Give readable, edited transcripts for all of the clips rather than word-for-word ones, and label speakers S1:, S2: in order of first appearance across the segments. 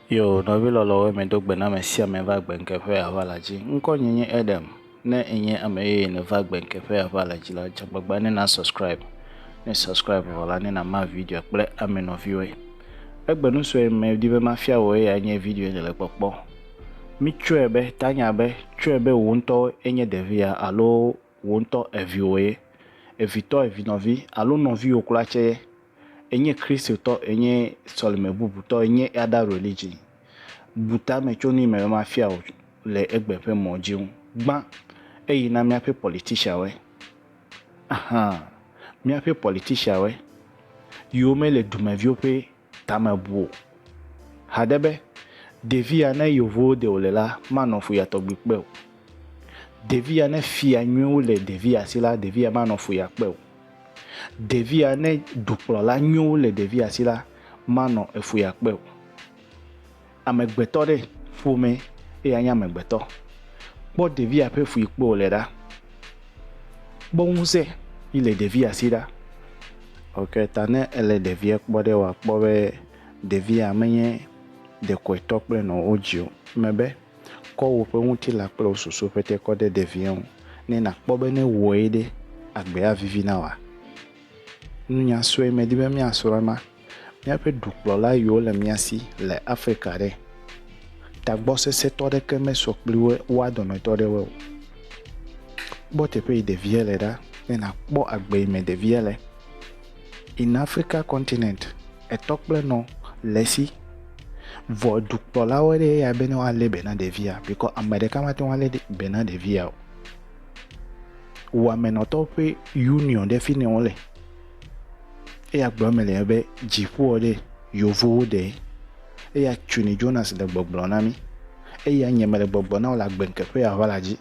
S1: Yo, no vilo lowe me dogbe na me sia me va gbenke fe avalaji. Nko nyenye Edem na enye ameye ne va gbenke fe avalaji la jabagba ne na subscribe. Ne subscribe wala ne na ma video kple ame no viwe. Egbenu so me di be mafia wo ya nye video ne le popo. Mi chuebe tanya be chuebe wonto enye devia alo wonto eviwe. Evito evinovi alo novi okulache enye Kristo to enye solime bubu to enye other religion buta me choni me mafia le egbepe mojiun gba eyi na miape politician we miape politician we yo me le dumevio pe tamabu hadebe devia na yovo de olela manofu ya togbikpe o devia na fia nyu le devia sila devia manofu ya pe o devia ne Dukplɔlanyuiewo le devia sila mano efuya kpe o amegbeto de fome e anya amegbeto bo devia pe fu ikpe o le da bo unse ile devia sila okay tane ele devia kpo de wa kpo be devia menye de kweto kple no ojio mebe ko wo pe unti la kple osusu pete ko de devia ne na kpo be ne wo ede agbe avivi na wa nunya soe me dibe mi asorama mi ape Dukplɔlanyuiewo le miasi le Afika de tagbo Sese to de ke me sokpliwe wa dometo de we bo tepe devia le da na kpo agbe me devia le in Africa continent etokple no lesi vo Dukplɔlawo de ya be no ale be na devia because america ma to ale be na devia wa menoto pe union de fini ole e Agbenuke be jipu de yovo de e ya chuni Jonas de gbogblonami e ya nyemele gbogbona la gbenke pe avalaji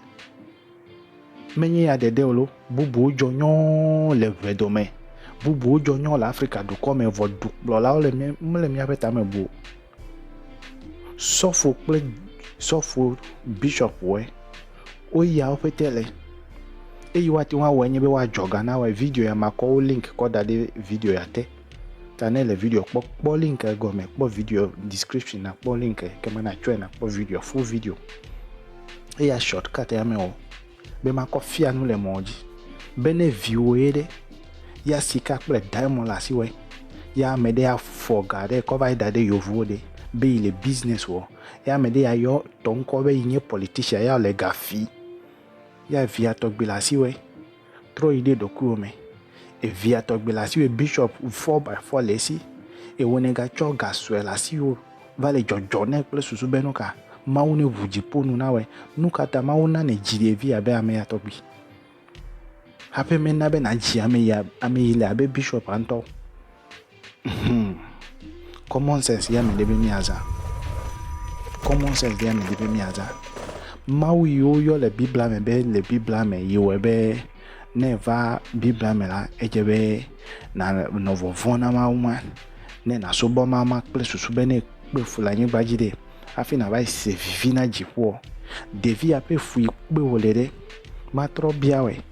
S1: menye ya dede olo bubu ojonyo le vedome bubu ojonyo la Africa du comme vo Dukplɔlawo le mi apeta me bu sofo bishop we o ya opetele eyi wati wa wenye be wa joga na wa video ya mako link ko dade video ya te tane le video kpo link go me kpo video description na kpo link kema na chwe na kpo video full video ya shortcut ya me o be mako fia nu le moji bene view ede ya sika kple diamond la siwe ya mede ya fogade ko vai dade yovu de be ile business wo ya mede ya yo tonko be yin politician ya le gafi ya via togbila siwe tro ide dokuo me e via togbila siwe bishop 4x4 lesi e wonega cho gaswela siwo vale jojo ne ple susu benuka maune vujiponu nawe nukata mauna ne jide via be ame ya togbi hape menna be na ji ame ile abe bishop anto common sense ya me debe miaza common sense ya me debe miaza Mau yo le Bibla me be le Bibla me yo be neva Bibla me la ejebe na novo vona mauma ne na sobo mama kple susu be ne kpe fulanyi gbajide afi na ba se vivi na jipo devi ape fu ikpe wolede matro biawe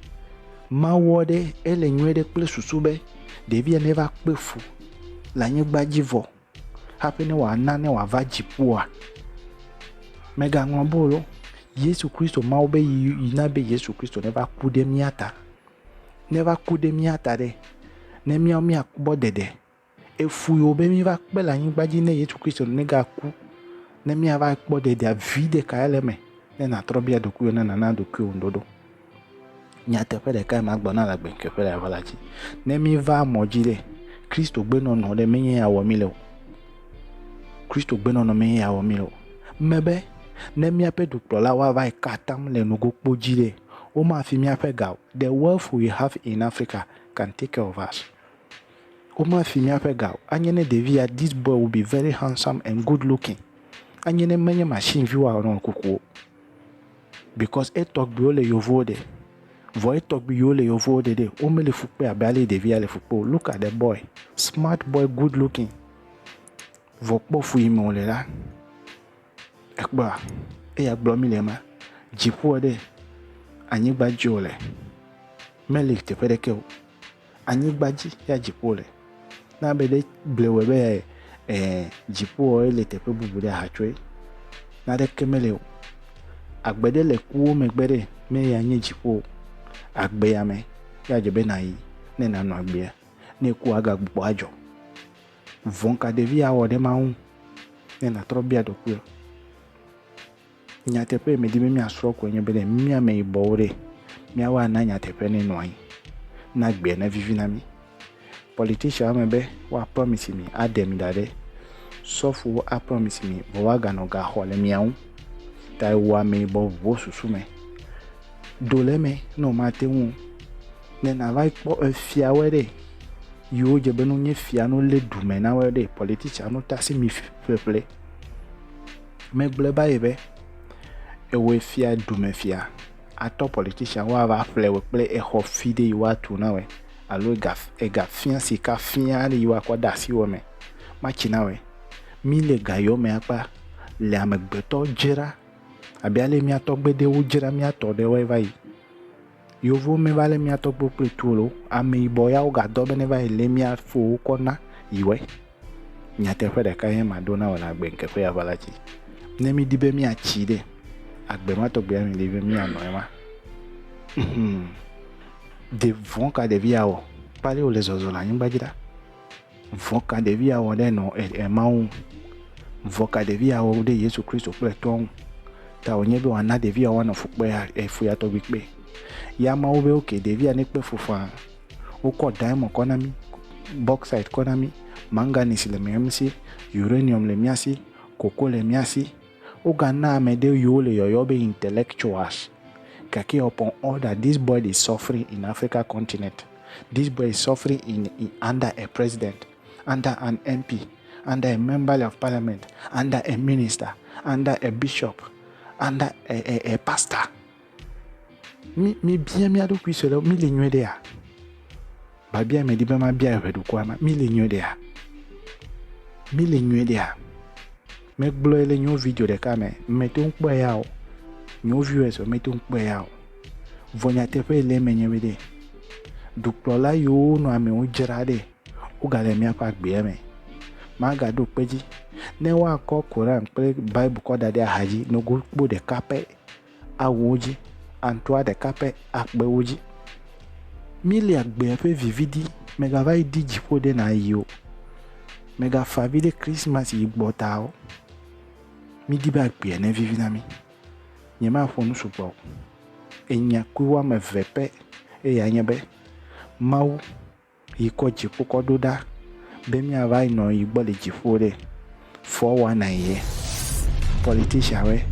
S1: mawode ele nywede kple susu be devi neva kpe fu lanyi gbajivo afi ne wa na ne wa va jipo mega ngwabolo Yesu Kristo maube inabe Yesu Kristo never kude miata de ne mi akubo dede efu yo be mi va kpela yin gbaji ne Yesu Kristo nega ku ne mi ava akpo dede vide ka eleme ne na trobia doku na na doku ndodo nyate pe de ka ma gbona la gbenke pe la valaji ne mi va mojide Kristo gbe no de menye ya wo mi le Kristo gbe no menye ya wo mi le mebe ne miape Dukplɔla wa vai katam le nugo kpojide o ma fi miape gao the wealth we have in Africa can take care of us o ma fi miape gao anyene devia this boy will be very handsome and good looking anyene menye machine view on kuku because e talk bi ole yovo de vo e talk bi ole yovo de o me le fukpe abale devia le fukpo look at the boy smart boy good looking vo kpo fu ime ole la ekba e ya gblomi le ma jipo de anyigba jole melik te pedeke anyigba ji ya jipo le na be de blewe be dziƒo le teƒe bubu ɖe hatsɔe na ɖeke mele o. Agbe ɖe le kuwo megbe ɖe me ya nye dziƒo. Agbe ya me ya dze be na yi ne nanɔ agbea ne ku agagbugbɔ adzɔ. Vɔn ka ɖevi ya wɔ ɖe Mawu ne natrɔ bia ɖokui. Nyateƒe me di be miasrɔ̃ ko nye be ɖe miame yibɔwo ɖe miawo ana nyateƒe ne nɔ anyi na gbea ne vivi na mi. Politician me be wa promise mi aɖe mi da ɖe sɔfo a promise mi vɔ wa ganɔ gaxɔ le miawo ta wɔ ame yibɔ ʋuwo susu me. Do le me no mate ŋu ne na va kpɔ efiawo ɖe yiwo dze be no nye fia no le dume na wo ɖe politician no tasi mi ƒeƒle. Megblɔ ba ye be ewe fia dume fia atɔ politician wa va ƒle we kple exɔ fi ɖe yiwo atu na we alo ega fia sika fia ɖe yiwo akɔ da asi wo me matsi na we. Mi le gayo me akpa le amegbetɔ dzra abe ale mia tɔgbedewo dzra mia tɔ ɖe wo va yi. Yovo me va le mia tɔgbe kple tulo ame yibɔ yawo ga dɔ be ne va yi le mia fo kɔ na yiwe. Nyateƒe ɖeka ye ma do na wo le Agbenuke ƒe ava la dzi. Ne mi di be mia tsi ɖe agbe ma tɔgbe mi le be mia nɔ ema. De vɔn ka ɖevi ya wɔ pale wo le zɔzɔ le anyigba dzi ɖa. Vɔn ka ɖevi ya wɔ ɖe nɔ emawo. Vɔn ka ɖevi ya wɔ ɖe Yesu Kristo kple tɔwo. Ta wonye be wana ɖevi ya wanɔ fukpe fuya tɔgbi kpe. Ya mawo be oke ɖevi ya ne kpe fofa wokɔ diamond kɔ na mi, bauxite kɔ na mi, manganese le mia si, uranium le mia si, coco le mia si. Woga na ame ɖe yiwo le yɔyɔ be intellectuals. Kake upon all that this boy is suffering in Africa continent. This boy is suffering under a president, under an MP, under a member of parliament, under a minister, under a bishop, under a pastor. Mi bien mi ado kuisele mi le nyuede ya. Ba bien me di be ma bien redu kwa ma mi le nyuede ya. Mi le nyuede ya. Me glo ele nyo video de ka me to nkpo ya o. Nyo viewers me to nkpo ya o. Vonya teƒe le me nye de. Dukplɔlanyuiewo no ame wo dzra de. O ga le mia pa gbe me. Ma ga do peji. Ne wa kɔ Quran kple Bible kɔ da de ahaji no go kpo de kape awo dzi. Antoa de kape akpewo dzi. Mi le agbe ƒe vividi mega va yi di dziƒo de na yi o. Mega fa vi de Christmas yi gbɔta o. Mi di be agbe ne vivi na mi. Nye ma ƒo nu sugbɔ. Enya kui wa me ve pe eya nye be Mawu yi kɔ dziƒo kɔ do da be mia va yi nɔ yi gbɔ le dziƒo de 419 politician we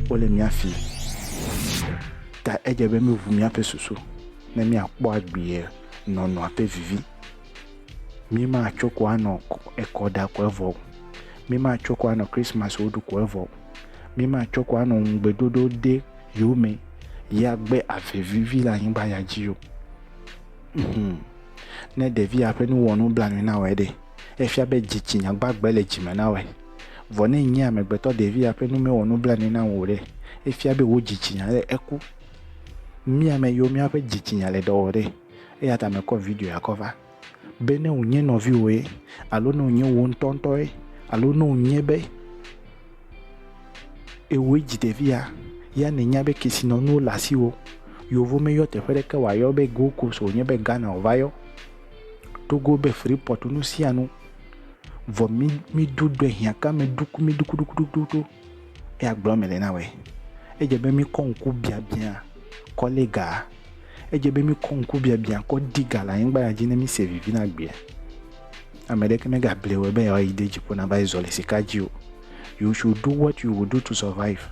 S1: o le mia fi. Ta edze be mi ʋu miaƒe susu ne miakpɔ agbie nɔnɔ aƒe vivi. Mi ma tso ko anɔ ekɔ da ko evɔ. Mi ma tso ko anɔ Christmas wo du ko evɔ. Mi ma tso ko anɔ ŋugbedodo de yome ya gbe ave vivi la anyigba ya dzi o. Ne ɖevi ya ƒe nu wɔ nu blanui na wɔe ɖe efia be dzitsinya gbagbe le dzime na wɔe. Vɔ ne nye amegbetɔ ɖevi ya ƒe nu me wɔ nu blanui na wo ɖe efia be wo dzitsinya ɖe eku. Miame yiwo miaƒe dzitsinya le dɔ wɔ ɖe eya ta mekɔ video ya kɔ va be ne wònye nɔviwoe alo ne wònye wo ŋutɔŋutɔe alo ne wònye be ewoe dzi ɖevi ya nenya be kesinɔnuwo le asiwo. Yovo meyɔ teƒe ɖeke wòayɔ be Gold Coast wònye be Ghana wòva yɔ. Togo be Freeport nu sia nu. Vɔ mi dudu hiãka me duku mi duku. Eya gblɔ me le na wɔe. Edze be mi kɔ ŋku biabia kɔ le ga. Edze be mi kɔ ŋku biabia kɔ di ga le anyigba ya dzi ne mi se vivi na gbea. Ame ɖeke mega ble wo be yewoayi de dziƒo na va yi zɔ le sika dzi o. You should do what you will do to survive.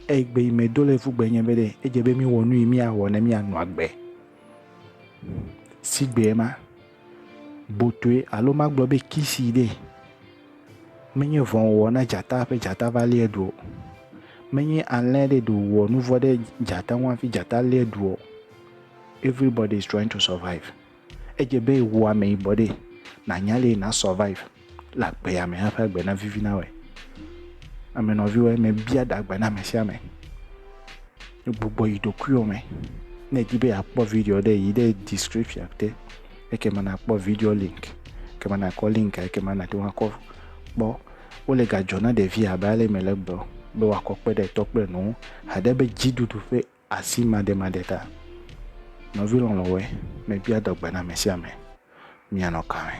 S1: Egbe yi me do le vugbe nye be de edze be mi wɔ nu yi mi awɔ ne mi anɔ agbe. Sigbe ma botoe alo ma gblɔ be kisi de. Menye vɔn wɔ na dzata ƒe dzata va lie du o. Menye alẽ de do wɔ nu vɔ de dzata ŋu hafi dzata lie du o. Everybody is trying to survive. Edze be wɔ ame yibɔ de na nya le na survive la gbe ya me hafi agbe na vivi na wɔe. Ame nɔviwo me bia da agbe na me sia me. Gbogbo yi dokuiwo me. Ne di be akpɔ video de yi de description te. Eke mana akpɔ video link. Ke mana akɔ link eke mana te wakɔ kpɔ wole gadzɔ na ɖevi abe ale me le gbɔ be wòakɔ kpe ɖe tɔ kple nu haɖe be dziɖuɖu ƒe asi maɖemaɖe ta. Nɔvi lɔlɔ̃woe mebia dɔgbe na ame sia ame mianɔ kame.